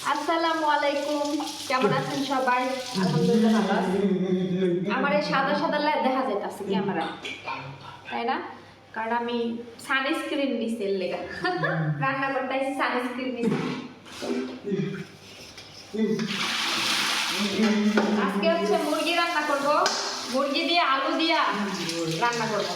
আসসালামু আলাইকুম, কেমন আছেন সবাই? আলহামদুলিল্লাহ ভালো আছি। আমার এই সাদা সাদা লাইট দেখা যাইতাছে ক্যামেরা, তাই না? কারণ আমি সানস্ক্রিন নিছি এর লেগা রান্না করতে আইছি, সানস্ক্রিন নিছি। আজকে হচ্ছে মুরগি রান্না করব, মুরগি দিয়ে আলু দিয়া রান্না করব।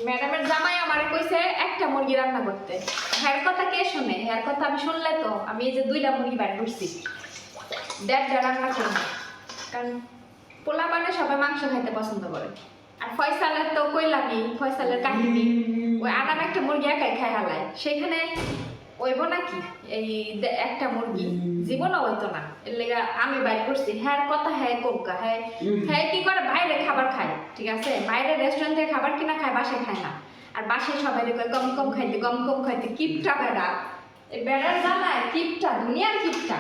ম্যাডামের জামাই আমারে কইছে একটা মুরগি রান্না করতে। হ্যার কথা কে শুনে? হ্যার কথা আমি শুনলে তো আমি এই যে 2টা মুরগি বাইর করছি, 1.5টা রান্না করব। কারণ পোলা মানে সবাই মাংস খাইতে পছন্দ করে। আর ফয়সালের তো কইলামই, ফয়সালের কাহিনী ওই আনাম একটা মুরগি একাই খাই হালায়, সেখানে ওইব নাকি এই একটা মুরগি? জীবনও হইতো না। এর লেগে আমি বাইর করছি। হ্যাঁ কথা, হ্যাঁ কোকা, হ্যাঁ হ্যাঁ কি করে বাইরে খাবার খায়, ঠিক আছে? বাইরে রেস্টুরেন্ট থেকে খাবার কিনা খায়, বাসায় খায় না। আর বাসায় সবাই কয় কম কম খাইতে, কম কম খাইতে। কিপটা বেড়া, এই বেড়ার জানায় কিপটা, দুনিয়ার কিপটা।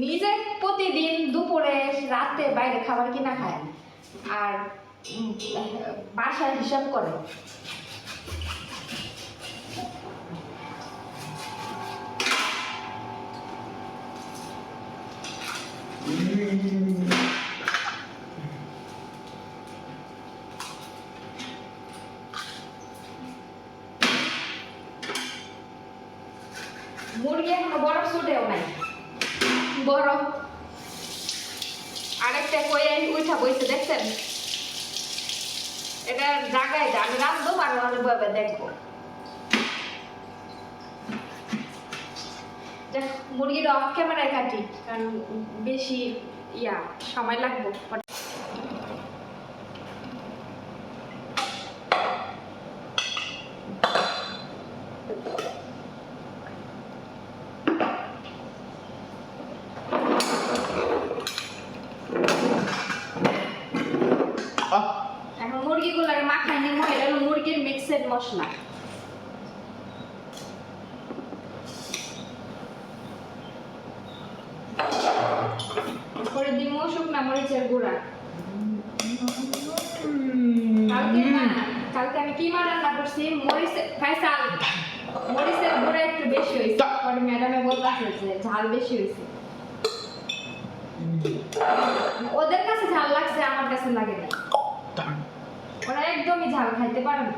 নিজে প্রতিদিন দুপুরে রাতে বাইরে খাবার কিনা খায় আর বাসায় হিসাব করে। মুরগি এখনো বরফ ছুটেও নাই, বরফ আরেকটা কয়ে উঠা বইছে, দেখছেন? এটা জায়গায় যা আমি রাখবো আর অনেকভাবে দেখবো। মুরগিটা অফ ক্যামেরায় কাটি, কারণ বেশি সময় লাগবে। এখন মুরগিগুলোর মাখায় নিমো। এটা হলো মুরগির মিক্সড মশলা। করে দিমো শুকনা মরিচের গুঁড়া। কালকে আমি কি রান্না করছি? ফয়সাল মরিচের গুঁড়া একটু বেশি হয়েছে, পরে ম্যাডামে বলতেছে যে ঝাল বেশি হয়েছে। ওদের কাছে ঝাল লাগছে, আমার কাছে লাগে না। ওরা একদমই ঝাল খাইতে পারে না।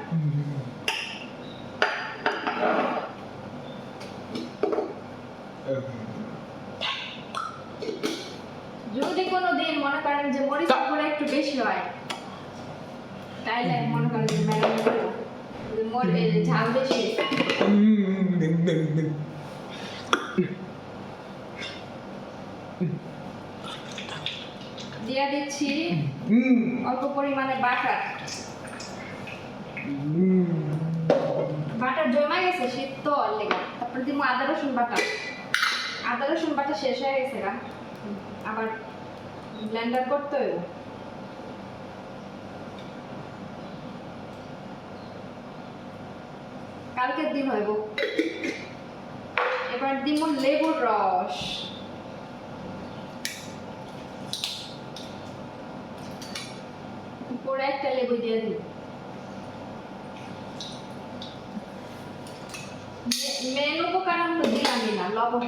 যদি কোনো দিন মনে করেন যে মরিচের গুঁড়া একটু বেশি হয়, তাইলে মনে করেন যে ম্যাডাম ঝাল বেশি দিয়ে দিচ্ছি অল্প পরিমাণে বাটার। বাটার জমা গেছে, শীত তো লেগে। তারপরে দিব আদা রসুন বাটা। আদা রসুন বাটা শেষ হয়ে গেছে, আবার ব্লেন্ডার করতে হইব। কালকের দিন হইব। এবার দিব লেবুর রস। পরে একটা লেবু দিয়ে দিব। মেন উপকরণ তো দিলামই না, লবণ।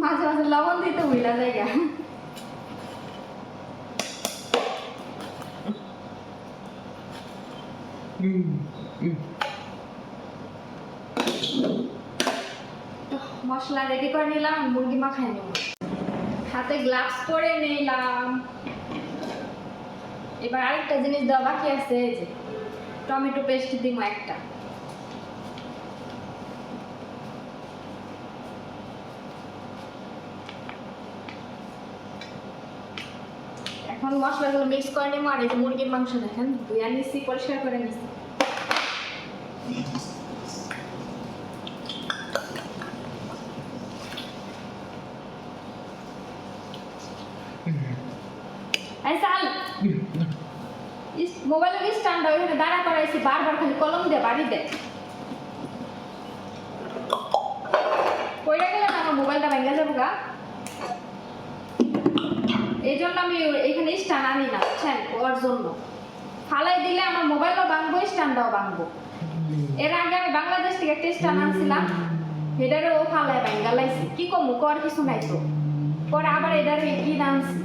মাঝে মাঝে লবণ দিতে ভুলা জায়গা। মশলা রেডি করে নিলাম, মুরগি মাখাই নেব। হাতে গ্লাভস পরে নিলাম। এবার আরেকটা জিনিস দেওয়া বাকি আছে, এই যে টমেটো পেস্ট দিব একটা। এখন মশলাগুলো মিক্স করে নেবো। আর এই যে মুরগির মাংস দেখেন ধুয়ে নিচ্ছি, পরিষ্কার করে নিচ্ছি। মোবাইলের স্ট্যান্ড ওইখানে দাঁড়া করাইছি, বারবার খালি কলম দিয়ে বাড়ি দেয়। কইরা গেলে না আমার মোবাইলটা ভেঙে যাবো গা। এই জন্য আমি এখানে স্ট্যান্ড আনি না, বুঝছেন, ওর জন্য। ফালাই দিলে আমার মোবাইলও ভাঙবো, স্ট্যান্ডটাও ভাঙবো। এর আগে আমি বাংলাদেশ থেকে একটা স্ট্যান্ড আনছিলাম, এটারে ও ফালাই ভাঙ্গা লাইছি, কি কমু, কর কিছু নাই তো। পরে আবার এটারে কি আনছি।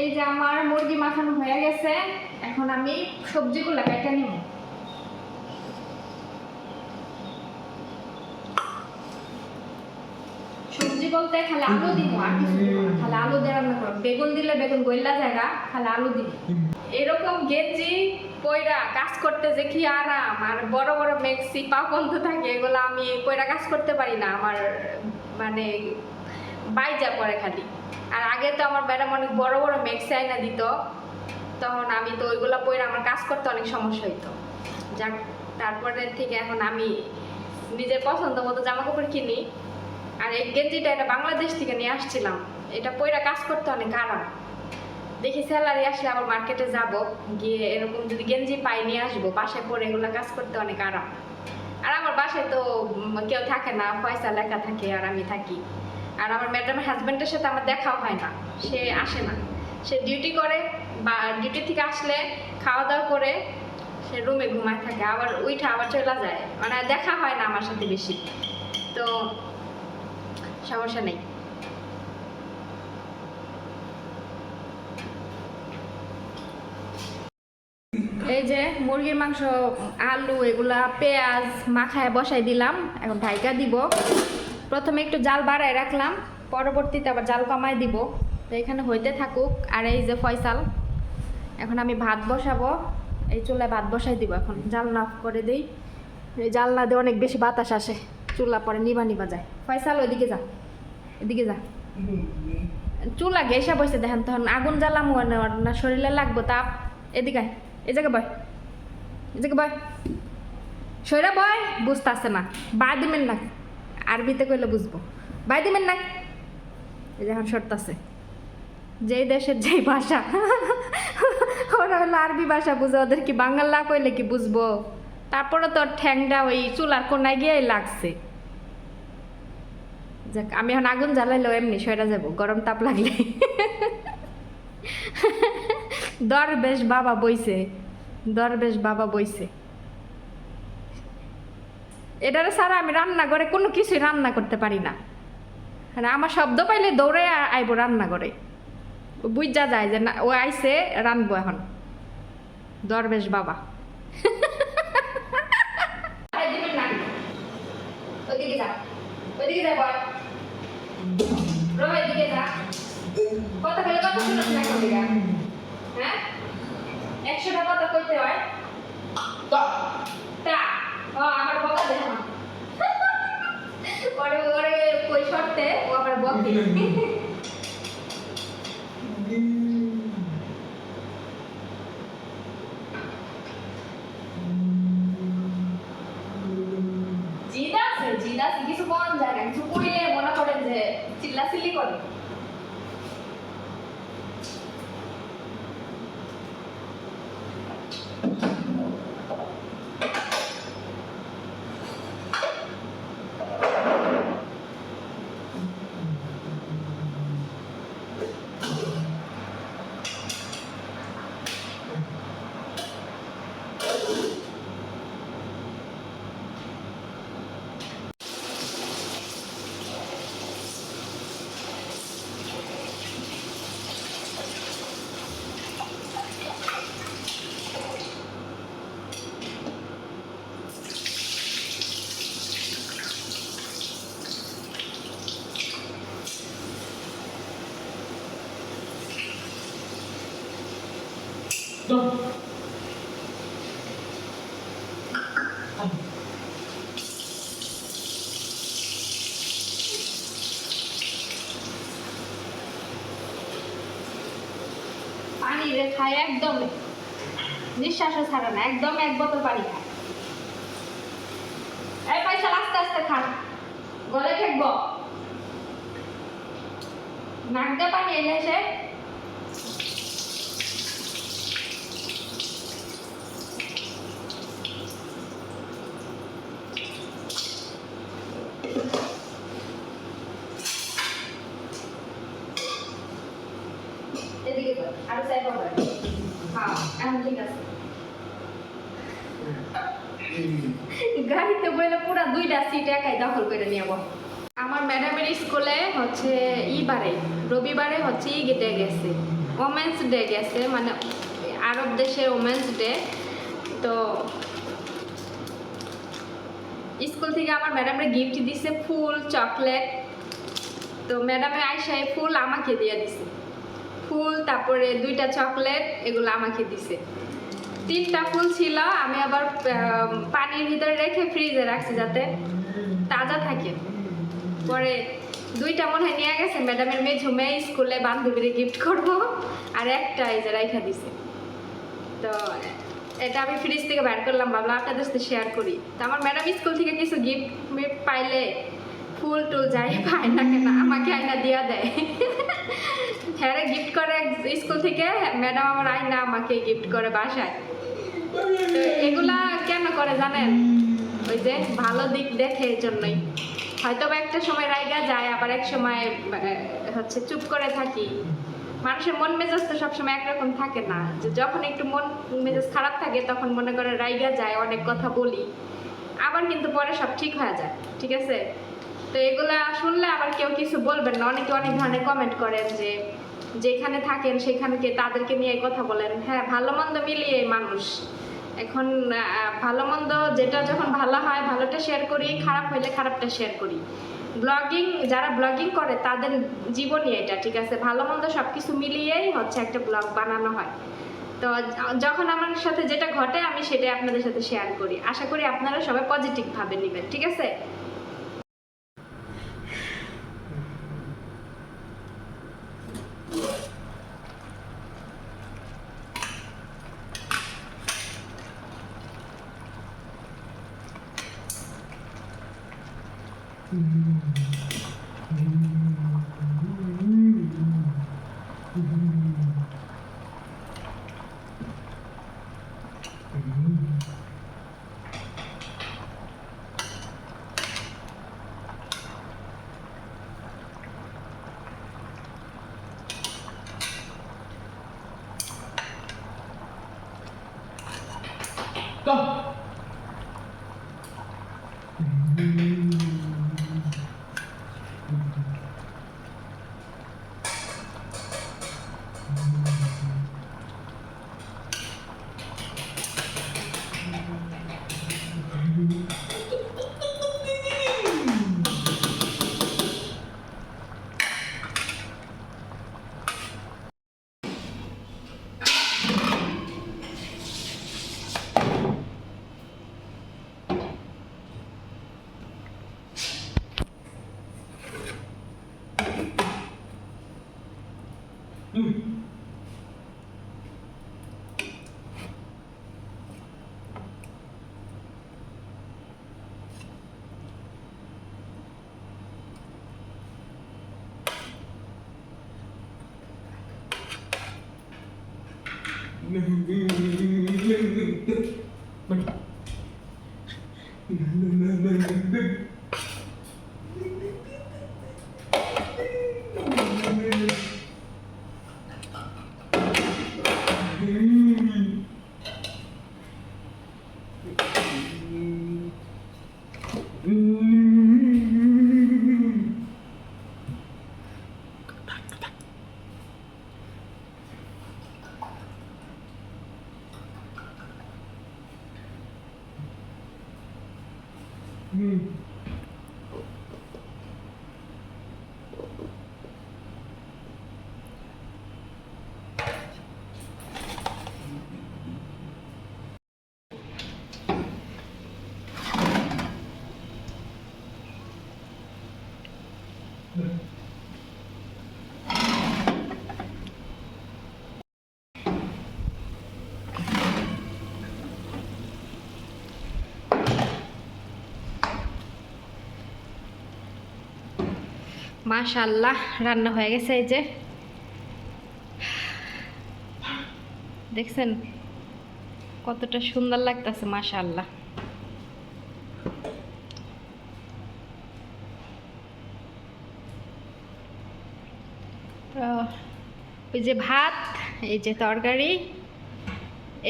এই যে আমার মুরগি মাখানো হয়ে গেছে, এখন আমি সবজিগুলো কেটে নিব। সবজি বলতে খালি আলু দিব, আর কিছু দিব না, খালি আলু দিয়ে রান্না করব। বেগুন দিলে বেগুন গইলা জায়গা, খালি আলু দিব। এরকম গেঞ্জি পয়রা কাজ করতে যে কি আরাম, আর বড় বড় মেক্সি পা বন্ধ থাকে, এগুলো আমি পয়রা কাজ করতে পারি না, আমার মানে বাইজা পড়ে খালি। আর আগে তো আমার ম্যাডাম অনেক বড় বড় মেক্সি আইনা দিত, তখন আমি তো ওইগুলো পয়রা আমার কাজ করতে অনেক সমস্যা হইতো। যাক, তারপরে থেকে এখন আমি নিজের পছন্দ মতো জামা কাপড় কিনি। আর এই গেঞ্জিটা এটা বাংলাদেশ থেকে নিয়ে আসছিলাম, এটা পয়রা কাজ করতে অনেক আরাম। দেখি স্যালারি আসলে আবার মার্কেটে যাব, গিয়ে এরকম যদি গেঞ্জি পাই নিয়ে আসবো, বাসায় পরে এগুলো কাজ করতে অনেক আরাম। আর আমার বাসায় তো কেউ থাকে না, পয়সা লেখা থাকে আর আমি থাকি। আর আমার ম্যাডামের হাজব্যান্ডের সাথে আমার দেখাও হয় না, সে আসে না, সে ডিউটি করে, বা ডিউটি থেকে আসলে খাওয়া দাওয়া করে সে রুমে ঘুমায় থাকে, আবার উইঠা আবার চলে যায়, মানে দেখা হয় না আমার সাথে বেশি, তো সমস্যা নেই। এই যে মুরগির মাংস, আলু, এগুলা পেঁয়াজ মাখায় বসাই দিলাম, এখন ঢাইকা দিব। প্রথমে একটু জাল বাড়ায় রাখলাম, পরবর্তীতে আবার জাল কমায় দিব, তো এখানে হইতে থাকুক। আর এই যে ফয়সাল, এখন আমি ভাত বসাবো, এই চুলায় ভাত বসাই দিব। এখন জালনা অফ করে দিই, এই জালনা দিয়ে অনেক বেশি বাতাস আসে, চুলা পরে নিবা নিবা যায়। ফয়সাল ওইদিকে যা, এদিকে যা। চুলা গেসা বসে দেখেন, তখন আগুন জ্বালাম না, শরীরে লাগবো তাপ। এদিকে এই জায়গায় বয়, এই জায়গায় বয়, সইরা বয়, বুঝতে আসছে না, বাই দিবেন না, আরবিতে কইলে বুঝবো, বাই দিবেন না। এই যে এখন সরতাছে, যেই দেশের যেই ভাষা, ওরা হলো আরবি ভাষা বুঝে, ওদের কি বাংলা কইলে কি বুঝবো। তারপরে তোর ঠ্যাংটা ওই চুলার কোনায় গিয়ে লাগছে। যাক, আমি এখন আগুন জ্বালাইলেও এমনি সইরা যাবো, গরম তাপ লাগলে। দরবেশ বাবা বইছে, দরবেশ বাবা বইছে। এটারে ছাড়া আমি রান্না করে কোনো কিছুই রান্না করতে পারি না, মানে আমার শব্দ পাইলে দৌড়ে আইবো রান্না করে, বুঝা যায় যে না ও আইছে, রানবো এখন। দরবেশ বাবা। ওইদিকে যা, ওইদিকে যা, বল ওইদিকে যা। কথা বলে কথা শুনছ না এখন থেকে, হ্যাঁ? 100টা কথা কইতে হয়। তা আমার বকা দেয় না, ওরে ওরে কই শর্তে ও আবার বকে। জিদ আছে, কিছু কোন যায় না, কিছু কইলে মনে করেন যে চিল্লাচিল্লি করে। পানি রে খায় একদম নিঃশ্বাসও ছাড়ে না, একদম এক বোতল পানি খায়। এই পয়সা আস্তে আস্তে খান, গলে ঠেকব। নাক দিয়ে পানি এলে সে এদিকে কর, আর সাইড কর। হ্যাঁ এখন ঠিক আছে। গাড়িতে বইলে পুরো 2টা সিট একাই দখল করে নিয়ে বল। আমার ম্যাডামের স্কুলে হচ্ছে রবিবারে হচ্ছে ডে গেছে, ওমেন্স ডে গেছে, মানে আরব দেশের ওমেন্স ডে। তো স্কুল থেকে আমার ম্যাডামরা গিফট দিছে ফুল, চকলেট। তো ম্যাডামে আইসা ফুল আমাকে দিয়ে দিছে, ফুল তারপরে 2টা চকলেট, এগুলো আমাকে দিছে। 3টা ফুল ছিল, আমি আবার পানির ভিতরে রেখে ফ্রিজে রাখছি যাতে তাজা থাকে। পরে 2টা মনে হয় নিয়ে গেছে ম্যাডামের মেয়ে স্কুলে বান্ধবীরে গিফট করব, আর একটা এই যে রাইখা দিছে। তো এটা আমি ফ্রিজ থেকে বের করলাম, ভাবলাম আপনাদের সাথে শেয়ার করি। তো আমার ম্যাডাম স্কুল থেকে কিছু গিফট পাইলে ফুল টুল যাই পায় না কেন আমাকে আয়না দিয়া দেয়। হ্যাঁ গিফট করে স্কুল থেকে, ম্যাডাম আমার আয়না আমাকে গিফট করে বাসায়। তো এগুলা কেন করে জানেন? ওই যে ভালো দিক দেখে, এই জন্যই। হয়তো বা একটা সময় রাইগা যায়, আবার এক সময় হচ্ছে চুপ করে থাকি। মানুষের মন মেজাজ তো সবসময় একরকম থাকে না, যে যখন একটু মন মেজাজ খারাপ থাকে তখন মনে করে রাইগা যায়, অনেক কথা বলি, আবার কিন্তু পরে সব ঠিক হয়ে যায়। ঠিক আছে? তো এগুলা শুনলে আবার কেউ কিছু বলবেন না। অনেকে অনেক ধরনের কমেন্ট করেন যে যেখানে থাকেন সেখানকে তাদেরকে নিয়ে কথা বলেন। হ্যাঁ, ভালো মন্দ মিলিয়ে মানুষ। এখন ভালো মন্দ যেটা যখন ভালো হয় ভালোটা শেয়ার করি, খারাপ হইলে খারাপটা শেয়ার করি। যারা ব্লগিং করে তাদের জীবনই এটা। ঠিক আছে? ভালো মন্দ সব কিছু মিলিয়েই হচ্ছে একটা ব্লগ বানানো হয়। তো যখন আমার সাথে যেটা ঘটে আমি সেটাই আপনাদের সাথে শেয়ার করি। আশা করি আপনারা সবাই পজিটিভভাবে নেবেন। ঠিক আছে? মাশাআল্লাহ রান্না হয়ে গেছে। এই যে দেখছেন কতটা সুন্দর লাগতেছে, মাশাআল্লাহ। ওই যে ভাত, এই যে তরকারি,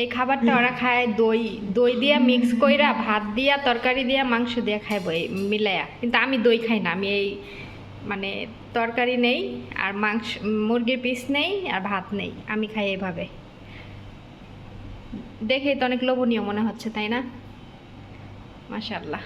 এই খাবারটা ওরা খায় দই দই দিয়া মিক্স কইরা, ভাত দিয়া তরকারি দিয়া মাংস দিয়া খাইব এই মিলায়া। কিন্তু আমি দই খাই না, আমি এই মানে তরকারি নেই আর মাংস মুরগির পিস নেই আর ভাত নেই, আমি খাই এইভাবে। দেখেই তো অনেক লোভনীয় মনে হচ্ছে, তাই না? মাশাআল্লাহ।